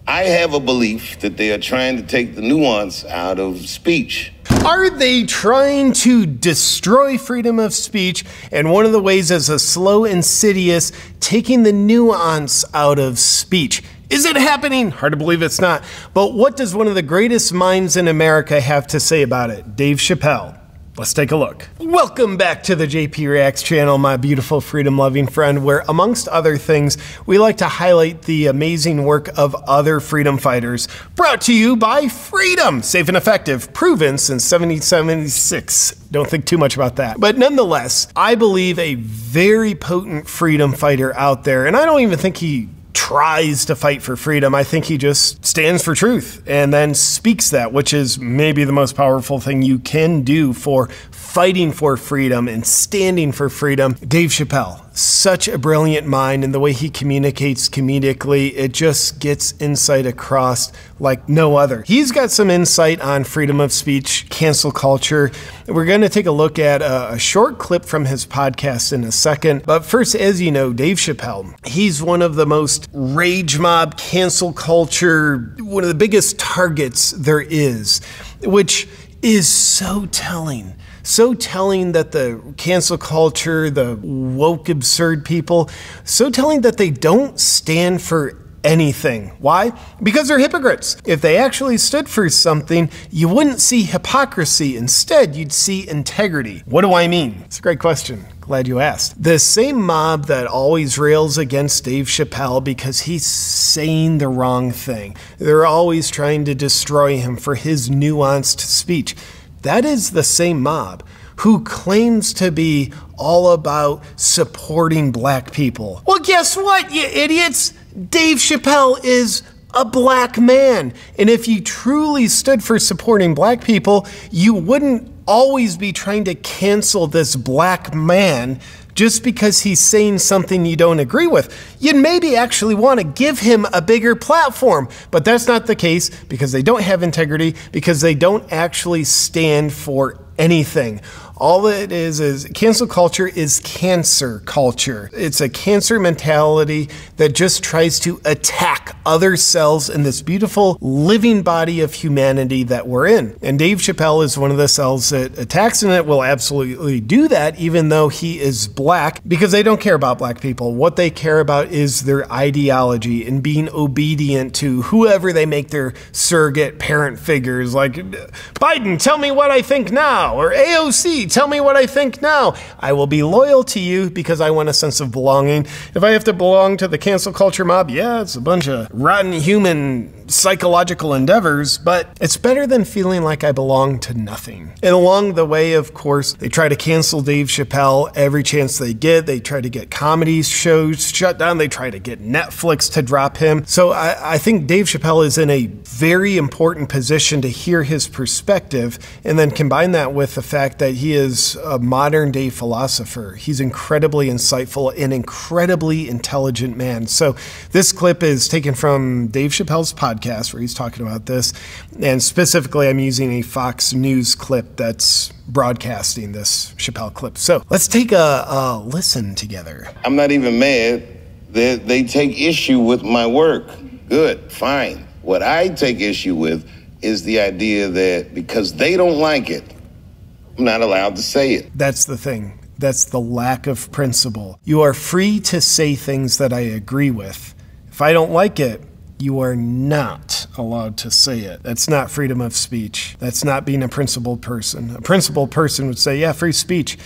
I have a belief that they are trying to take the nuance out of speech. Are they trying to destroy freedom of speech? And one of the ways is a slow, insidious taking the nuance out of speech. Is it happening? Hard to believe it's not. But what does one of the greatest minds in America have to say about it? Dave Chappelle. Let's take a look. Welcome back to the JP Reacts channel, my beautiful freedom-loving friend, where amongst other things, we like to highlight the amazing work of other freedom fighters. Brought to you by Freedom, safe and effective, proven since 1776. Don't think too much about that. But nonetheless, I believe a very potent freedom fighter out there, and I don't even think he tries to fight for freedom. I think he just stands for truth and then speaks that, which is maybe the most powerful thing you can do for fighting for freedom and standing for freedom. Dave Chappelle, such a brilliant mind, and the way he communicates comedically, it just gets insight across like no other. He's got some insight on freedom of speech, cancel culture. We're going to take a look at a short clip from his podcast in a second. But first, as you know, Dave Chappelle, he's one of the most rage mob, cancel culture, one of the biggest targets there is, which is so telling. So telling that the cancel culture, the woke, absurd people, so telling that they don't stand for anything. Why? Because they're hypocrites. If they actually stood for something, you wouldn't see hypocrisy. Instead, you'd see integrity. What do I mean? It's a great question. Glad you asked. The same mob that always rails against Dave Chappelle because he's saying the wrong thing. They're always trying to destroy him for his nuanced speech. That is the same mob who claims to be all about supporting black people. Well, guess what, you idiots? Dave Chappelle is a black man. And if you truly stood for supporting black people, you wouldn't always be trying to cancel this black man just because he's saying something you don't agree with. You'd maybe actually want to give him a bigger platform, but that's not the case because they don't have integrity, because they don't actually stand for anything. All it is cancel culture is cancer culture. It's a cancer mentality that just tries to attack other cells in this beautiful living body of humanity that we're in. And Dave Chappelle is one of the cells that attacks, and it will absolutely do that even though he is black, because they don't care about black people. What they care about is their ideology and being obedient to whoever they make their surrogate parent figures, like Biden, tell me what I think now, or AOC, tell me what I think now. I will be loyal to you because I want a sense of belonging. If I have to belong to the cancel culture mob, yeah, it's a bunch of rotten human psychological endeavors, but it's better than feeling like I belong to nothing. And along the way, of course, they try to cancel Dave Chappelle every chance they get. They try to get comedy shows shut down. They try to get Netflix to drop him. So I think Dave Chappelle is in a very important position to hear his perspective, and then combine that with the fact that he is a modern day philosopher. He's incredibly insightful and incredibly intelligent man. So this clip is taken from Dave Chappelle's podcast where he's talking about this, and specifically I'm using a Fox News clip that's broadcasting this Chappelle clip. So let's take a listen together. I'm not even mad that they take issue with my work. Good, fine. What I take issue with is the idea that because they don't like it, I'm not allowed to say it. That's the thing. That's the lack of principle. You are free to say things that I agree with. If I don't like it, you are not allowed to say it. That's not freedom of speech. That's not being a principled person. A principled person would say, yeah, free speech.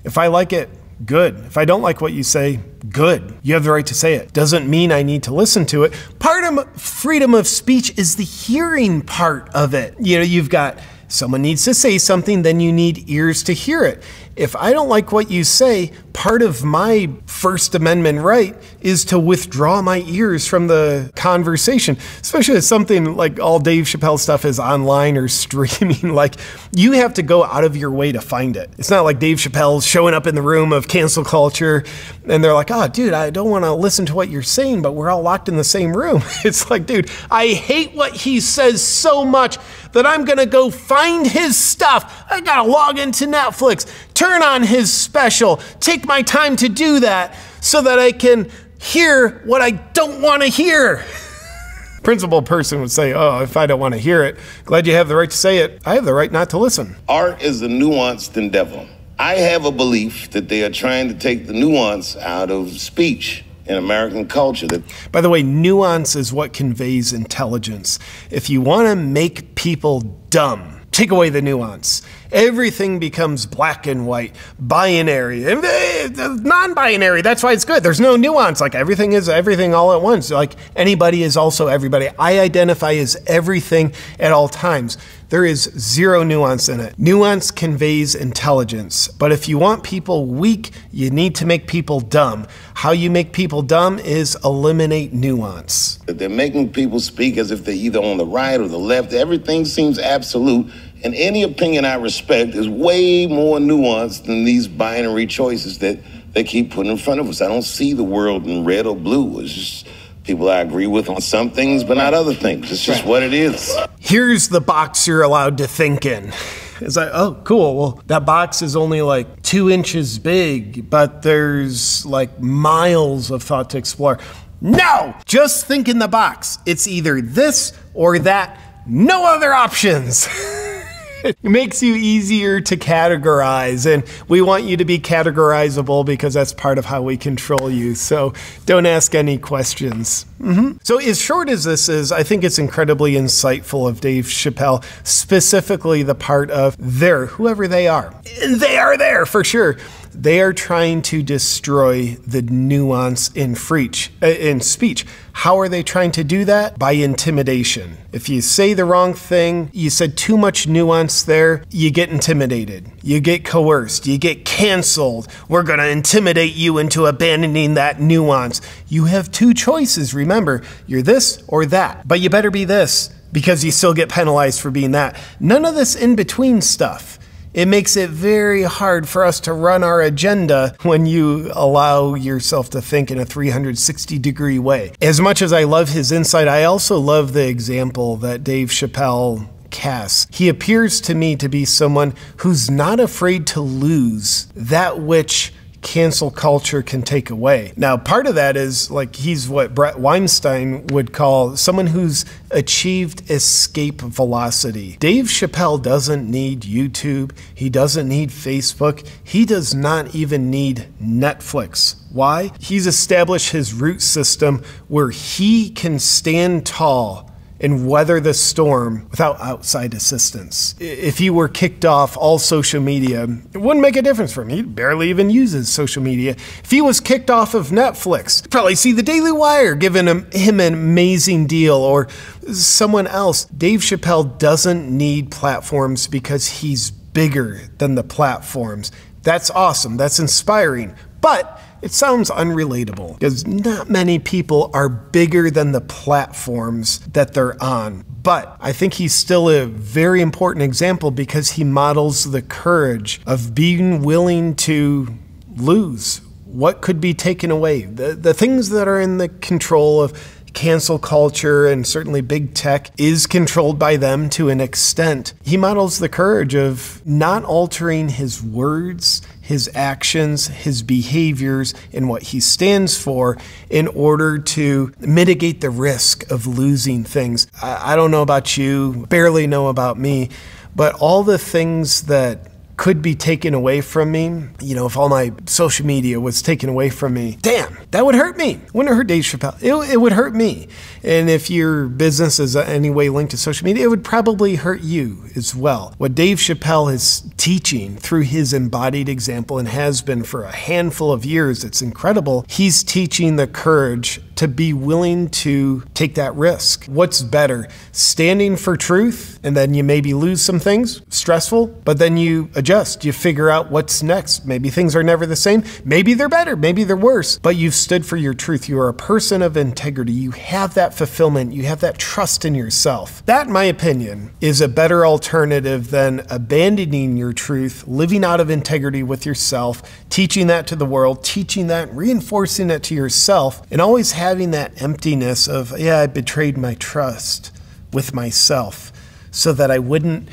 If I like it, good. If I don't like what you say, good. You have the right to say it. Doesn't mean I need to listen to it. Part of freedom of speech is the hearing part of it. You know, you've got someone needs to say something, then you need ears to hear it. If I don't like what you say, part of my First Amendment right is to withdraw my ears from the conversation, especially if something like all Dave Chappelle stuff is online or streaming. Like, you have to go out of your way to find it. It's not like Dave Chappelle's showing up in the room of cancel culture and they're like, oh, dude, I don't want to listen to what you're saying, but we're all locked in the same room. It's like, dude, I hate what he says so much that I'm going to go find his stuff. I got to log into Netflix, turn on his special, take my time to do that so that I can hear what I don't want to hear. Principled person would say, oh, if I don't want to hear it, glad you have the right to say it. I have the right not to listen. Art is a nuanced endeavor. I have a belief that they are trying to take the nuance out of speech in American culture. By the way, nuance is what conveys intelligence. If you want to make people dumb, take away the nuance. Everything becomes black and white, binary, non-binary. That's why it's good. There's no nuance. Like everything is everything all at once. Like anybody is also everybody. I identify as everything at all times. There is zero nuance in it. Nuance conveys intelligence. But if you want people weak, you need to make people dumb. How you make people dumb is eliminate nuance. They're making people speak as if they're either on the right or the left. Everything seems absolute. And any opinion I respect is way more nuanced than these binary choices that they keep putting in front of us. I don't see the world in red or blue. It's just people I agree with on some things, but not other things. It's just what it is. Here's the box you're allowed to think in. It's like, oh, cool. Well, that box is only like 2 inches big, but there's like miles of thought to explore. No! Just think in the box. It's either this or that. No other options. It makes you easier to categorize, and we want you to be categorizable because that's part of how we control you. So don't ask any questions. So as short as this is, I think it's incredibly insightful of Dave Chappelle, specifically the part of whoever they are. And they are there for sure. They are trying to destroy the nuance in speech. How are they trying to do that? By intimidation. If you say the wrong thing, you said too much nuance there, you get intimidated. You get coerced. You get canceled. We're going to intimidate you into abandoning that nuance. You have 2 choices. Remember, you're this or that. But you better be this because you still get penalized for being that. None of this in-between stuff. It makes it very hard for us to run our agenda when you allow yourself to think in a 360-degree way. As much as I love his insight, I also love the example that Dave Chappelle casts. He appears to me to be someone who's not afraid to lose that which cancel culture can take away. Now, part of that is like he's what Brett Weinstein would call someone who's achieved escape velocity. Dave Chappelle doesn't need YouTube. He doesn't need Facebook. He does not even need Netflix. Why? He's established his root system where he can stand tall and weather the storm without outside assistance. If he were kicked off all social media, it wouldn't make a difference for him. He barely even uses social media. If he was kicked off of Netflix, you'd probably see the Daily Wire giving him an amazing deal or someone else. Dave Chappelle doesn't need platforms because he's bigger than the platforms. That's awesome. That's inspiring. But it sounds unrelatable because not many people are bigger than the platforms that they're on. But I think he's still a very important example because he models the courage of being willing to lose what could be taken away. The things that are in the control of cancel culture and certainly big tech is controlled by them to an extent. He models the courage of not altering his words, his actions, his behaviors, and what he stands for in order to mitigate the risk of losing things. I don't know about you, barely know about me, but all the things that could be taken away from me, if all my social media was taken away from me, damn, that would hurt me. It wouldn't hurt Dave Chappelle. It would hurt me. And if your business is in any way linked to social media, it would probably hurt you as well. What Dave Chappelle is teaching through his embodied example and has been for a handful of years, it's incredible. He's teaching the courage to be willing to take that risk. What's better, standing for truth and then you maybe lose some things, stressful, but then you adjust, you figure out what's next. Maybe things are never the same, maybe they're better, maybe they're worse, but you've stood for your truth. You are a person of integrity. You have that fulfillment, you have that trust in yourself. That, in my opinion, is a better alternative than abandoning your truth, living out of integrity with yourself, teaching that to the world, teaching that, reinforcing it to yourself, and always having that emptiness of, I betrayed my trust with myself so that I wouldn't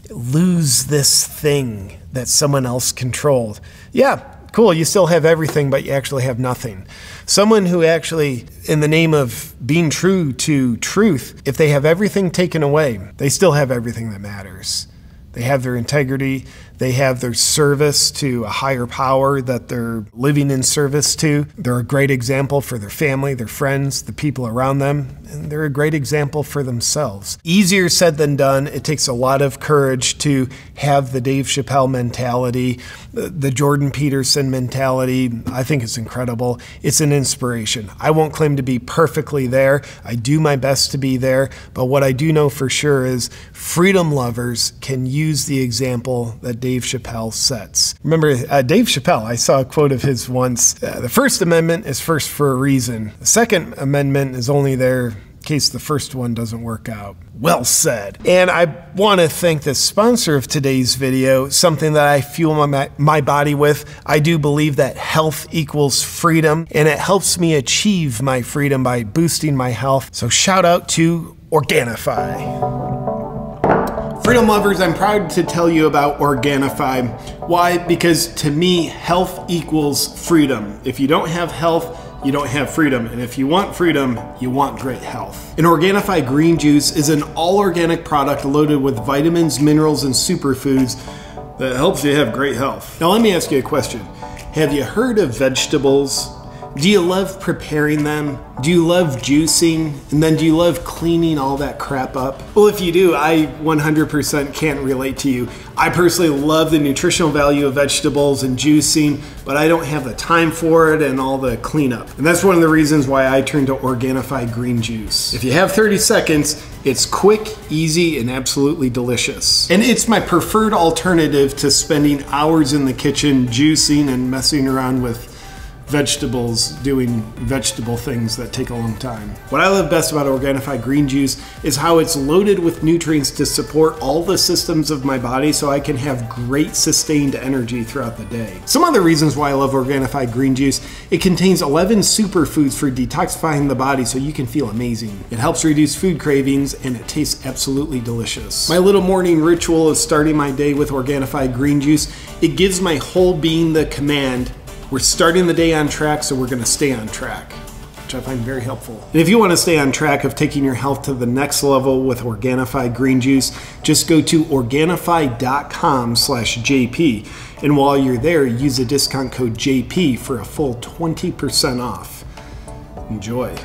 lose this thing that someone else controlled. Yeah, Cool, you still have everything, but you actually have nothing. Someone who actually, in the name of being true to truth, if they have everything taken away, they still have everything that matters. They have their integrity, they have their service to a higher power that they're living in service to. They're a great example for their family, their friends, the people around them, and they're a great example for themselves. Easier said than done. It takes a lot of courage to have the Dave Chappelle mentality, the Jordan Peterson mentality. I think it's incredible. It's an inspiration. I won't claim to be perfectly there. I do my best to be there, but what I do know for sure is freedom lovers can use the example that Dave Chappelle sets. Remember, Dave Chappelle, I saw a quote of his once, the First Amendment is first for a reason. The Second Amendment is only there in case the first one doesn't work out. Well said. And I want to thank the sponsor of today's video, something that I fuel my body with. I do believe that health equals freedom, and it helps me achieve my freedom by boosting my health. So shout out to Organifi. Freedom lovers, I'm proud to tell you about Organifi. Why? Because to me, health equals freedom. If you don't have health, you don't have freedom. And if you want freedom, you want great health. An Organifi green juice is an all-organic product loaded with vitamins, minerals, and superfoods that helps you have great health. Now let me ask you a question. Have you heard of vegetables? Do you love preparing them? Do you love juicing? And then do you love cleaning all that crap up? Well, if you do, I 100% can't relate to you. I personally love the nutritional value of vegetables and juicing, but I don't have the time for it and all the cleanup. And that's one of the reasons why I turned to Organifi green juice. If you have 30 seconds, it's quick, easy, and absolutely delicious. And it's my preferred alternative to spending hours in the kitchen juicing and messing around with vegetables, doing vegetable things that take a long time. What I love best about Organifi green juice is how it's loaded with nutrients to support all the systems of my body so I can have great sustained energy throughout the day. Some other reasons why I love Organifi green juice: it contains 11 superfoods for detoxifying the body so you can feel amazing. It helps reduce food cravings, and it tastes absolutely delicious. My little morning ritual is starting my day with Organifi green juice. It gives my whole being the command: we're starting the day on track, so we're gonna stay on track, which I find very helpful. And if you wanna stay on track of taking your health to the next level with Organifi green juice, just go to Organifi.com/JP. And while you're there, use the discount code JP for a full 20% off. Enjoy.